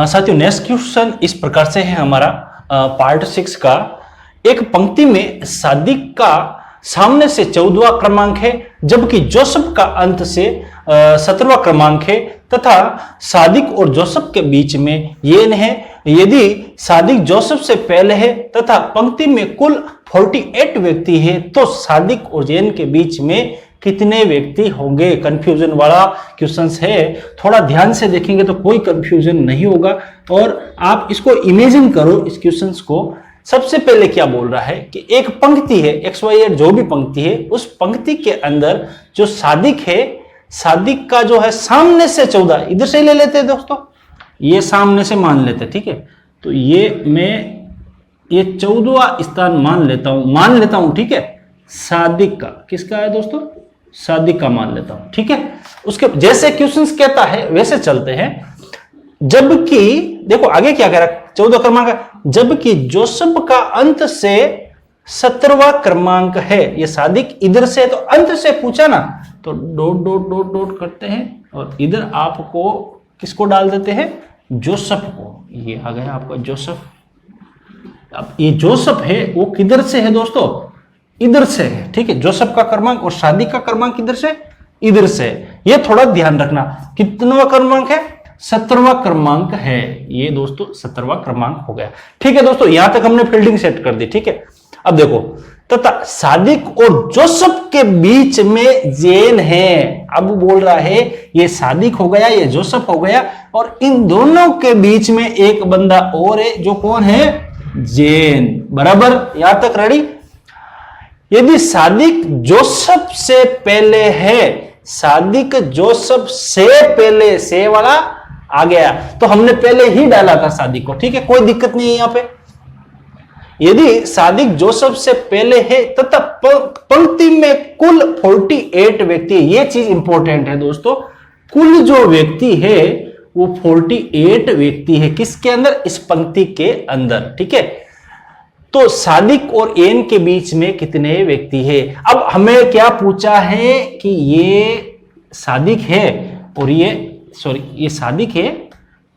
साथियों next question इस प्रकार से है हमारा पार्ट 6 का। एक पंक्ति में सादिक का सामने से 14वां क्रमांक है जबकि जोसेफ का अंत से 17वां क्रमांक है तथा सादिक और जोसेफ के बीच में येन है। यदि सादिक जोसेफ से पहले है तथा पंक्ति में कुल 48 व्यक्ति है तो सादिक और येन के बीच में कितने व्यक्ति होंगे। कंफ्यूजन वाला क्वेश्चन है, थोड़ा ध्यान से देखेंगे तो कोई कंफ्यूजन नहीं होगा। और आप इसको इमेजिन करो इस क्वेश्चन को। सबसे पहले क्या बोल रहा है कि एक पंक्ति है XYZ जो भी पंक्ति है, उस पंक्ति के अंदर जो सादिक है, सादिक का जो है सामने से 14, इधर से ले लेते हैं दोस्तों, ये सामने से मान लेते हैं, ठीक है। तो ये मैं ये 14वां स्थान मान लेता हूं, ठीक है। सादिक का किसका है दोस्तों, सादिक का मान लेता हूं, ठीक है। उसके जैसे क्वेश्चंस कहता है वैसे चलते हैं। जबकि देखो आगे क्या कह रहा है, 14 क्रमांक, जबकि जोसेफ का अंत से 17वां क्रमांक है। ये सादिक इधर से तो अंत से पूछा ना, तो डॉट डॉट डॉट डॉट करते हैं और इधर आपको किसको डाल देते हैं, जोसेफ को। ये आ गया आपका जोसेफ। अब ये जोसेफ है वो किधर से है दोस्तों, इधर से है, ठीक है। जोसेफ का क्रमांक और सादिक का क्रमांक किधर से, इधर से। ये थोड़ा ध्यान रखना, कितनवा क्रमांक है, 17वां क्रमांक है। ये दोस्तों 17वां क्रमांक हो गया, ठीक है दोस्तों। यहां तक हमने फील्डिंग सेट कर दी, ठीक है। अब देखो तथा सादिक और जोसेफ के बीच में जेन है। अब बोल रहा है ये सादिक हो गया, ये जोसेफ हो गया, और इन दोनों के बीच में एक बंदा और है, जो कौन है, जेन। बराबर, यहां तक रेडी। यदि सादिक जोसेफ से पहले है, सादिक जोसेफ से पहले, से वाला आ गया, तो हमने पहले ही डाला था सादिक को, ठीक है, कोई दिक्कत नहीं है यहां पे। यदि सादिक जोसेफ से पहले है तथा पंक्ति में कुल 48 व्यक्ति, ये चीज इंपॉर्टेंट है दोस्तों, कुल जो व्यक्ति है वो 48 व्यक्ति है। किसके अंदर, इस पंक्ति के अंदर, ठीक है। तो सादिक और एन के बीच में कितने व्यक्ति है। अब हमें क्या पूछा है कि ये सादिक है और ये सादिक है,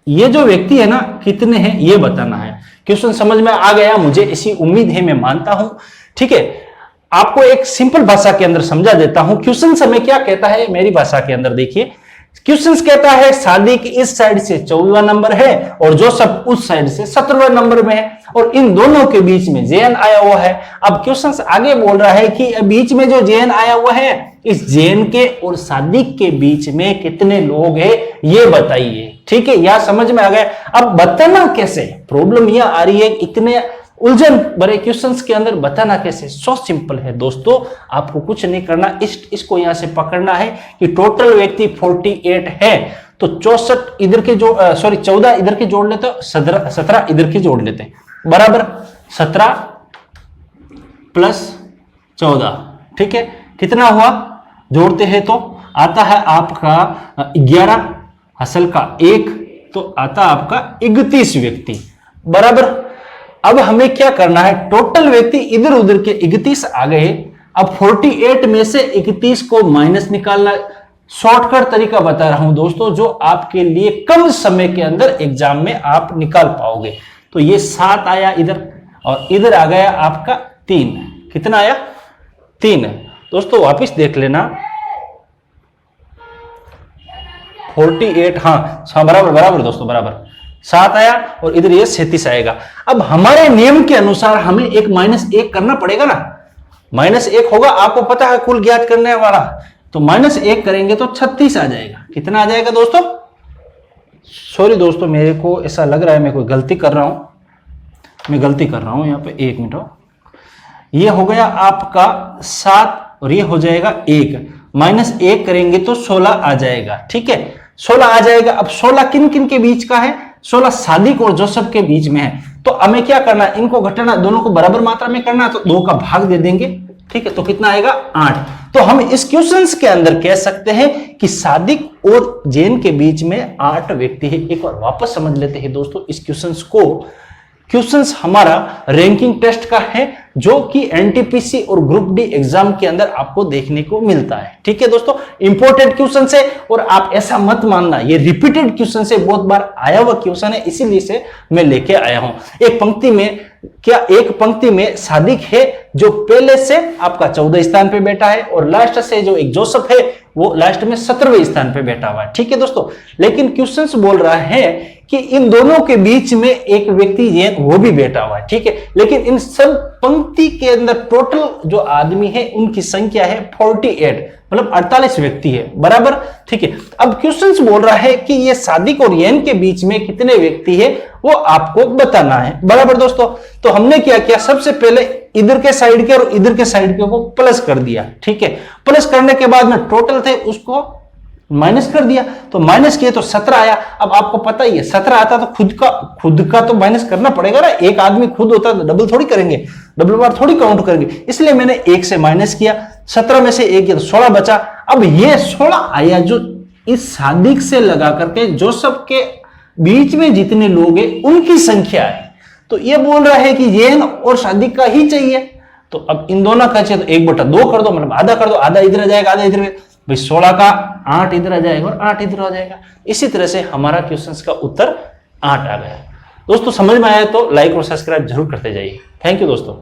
ये जो व्यक्ति है ना कितने हैं ये बताना है। क्वेश्चन समझ में आ गया मुझे, ऐसी उम्मीद है, मैं मानता हूं, ठीक है। आपको एक सिंपल भाषा के अंदर समझा देता हूं। क्वेश्चन हमें क्या कहता है मेरी भाषा के अंदर, देखिए क्वेश्चन कहता है सादिक इस साइड से 14वां नंबर है और जोसेफ उस साइड से 17वां नंबर में है और इन दोनों के बीच में जेन आया हुआ है। अब क्वेश्चन आगे बोल रहा है कि बीच में जो जेन आया हुआ है, इस जेन के और सादिक के बीच में कितने लोग हैं ये बताइए, ठीक है। यह समझ में आ गया। अब बताना कैसे, प्रॉब्लम यह आ रही है, इतने उलझन भरे क्वेश्चंस के अंदर बताना कैसे। सो सिंपल है दोस्तों, आपको कुछ नहीं करना, इसको यहां से पकड़ना है कि टोटल व्यक्ति 48 है, तो 64 इधर के 14 इधर के जोड़ लेते, 17 इधर के जोड़ लेते, बराबर 17 प्लस 14, ठीक है। कितना हुआ, जोड़ते हैं तो आता है आपका 11, असल का 1, तो आता आपका 31 व्यक्ति, बराबर। अब हमें क्या करना है, टोटल व्यक्ति इधर उधर के 31 आ गए। अब 48 में से 31 को माइनस निकालना, शॉर्टकट तरीका बता रहा हूं दोस्तों, जो आपके लिए कम समय के अंदर एग्जाम में आप निकाल पाओगे। तो ये 7 आया इधर और इधर आ गया आपका 3। कितना आया, 3 दोस्तों, वापिस देख लेना, 48, हाँ बराबर दोस्तों, बराबर 7 आया और इधर ये 37 आएगा। अब हमारे नियम के अनुसार हमें एक -1 करना पड़ेगा ना, -1 होगा, आपको पता है कुल ज्ञात करने वाला, तो -1 करेंगे तो 36 आ जाएगा। कितना आ जाएगा दोस्तों, सॉरी दोस्तों, मेरे को ऐसा लग रहा है मैं कोई गलती कर रहा हूं, यहाँ पे 1 मिनट, ये हो गया आपका 7 और ये हो जाएगा 1, -1 करेंगे तो 16 आ जाएगा, ठीक है, 16 आ जाएगा। अब 16 किन किन के बीच का है, 16 सादिक और जोसेफ के बीच में है। तो हमें क्या करना, इनको घटाना, दोनों को बराबर मात्रा में करना, तो 2 का भाग दे देंगे, ठीक है। तो कितना आएगा, 8। तो हम इस क्वेश्चन के अंदर कह सकते हैं कि सादिक और जेन के बीच में 8 व्यक्ति है। एक बार वापस समझ लेते हैं दोस्तों इस क्वेश्चन को। क्वेश्चंस हमारा रैंकिंग टेस्ट का है, जो कि एनटीपीसी और ग्रुप डी एग्जाम के अंदर आपको देखने को मिलता है। ठीक है दोस्तों, इंपॉर्टेंट क्वेश्चन है और आप ऐसा मत मानना ये रिपीटेड क्वेश्चन है, बहुत बार आया हुआ क्वेश्चन है, इसीलिए से मैं लेके आया हूं। एक पंक्ति में सादिक है जो पहले से आपका 14 स्थान पे बैठा है, और लास्ट से जो एक जोसेफ है वो लास्ट में 17वें स्थान पे बैठा हुआ है। ठीक है दोस्तों, लेकिन क्वेश्चंस बोल रहा है कि इन दोनों के बीच में एक व्यक्ति वो भी बैठा हुआ है। ठीक है, लेकिन इन सब पंक्ति के अंदर टोटल जो आदमी है उनकी संख्या है 48, मतलब 48 व्यक्ति है, बराबर। ठीक है, अब क्वेश्चंस बोल रहा है कि ये सादिक और येन के बीच में कितने व्यक्ति है वो आपको बताना है, बराबर दोस्तों। तो हमने क्या किया, सबसे पहले इधर के साइड के और इधर के साइड के को प्लस कर दिया। ठीक है, प्लस करने के बाद में टोटल थे उसको माइनस कर दिया, तो माइनस किया तो 17 आया। अब आपको पता ही है 17 आता तो खुद का तो माइनस करना पड़ेगा ना, एक आदमी खुद होता तो डबल थोड़ी करेंगे, डबल बार थोड़ी काउंट करेंगे, इसलिए मैंने 1 से माइनस किया, 17 में से 1 किया तो 16 बचा। अब ये 16 आया जो इस सादिक से लगा करके जोसेफ के बीच में जितने लोग हैं उनकी संख्या है। तो ये बोल रहा है कि येन और सादिक का ही चाहिए, तो अब इन दोनों का चाहिए तो 1/2 कर दो, मतलब आधा कर दो, आधा इधर आ जाएगा आधा इधर, भाई 16 का 8 इधर आ जाएगा और 8 इधर आ जाएगा। इसी तरह से हमारा क्वेश्चंस का उत्तर 8 आ गया। दोस्तों समझ में आया तो लाइक और सब्सक्राइब जरूर करते जाइए। थैंक यू दोस्तों।